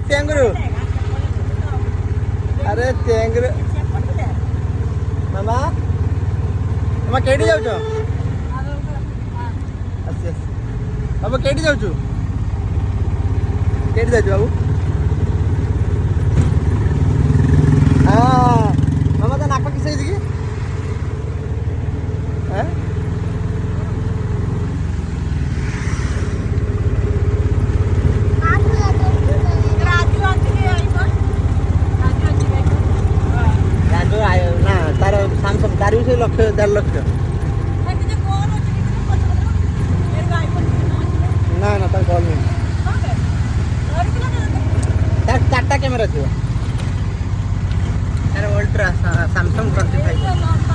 तेंगरू अरे तेंगरू मामा मामा केडी जाऊ बाबू केडी जाऊ केडी जाऊ बाबू हाँ मामा तो नाक किस की तार सैमसंग तार भी से लक्ष 1.5 लाख ना ना तार कॉल नहीं तार 4टा कैमेरा थी तार अल्ट्रा सैमसंग 25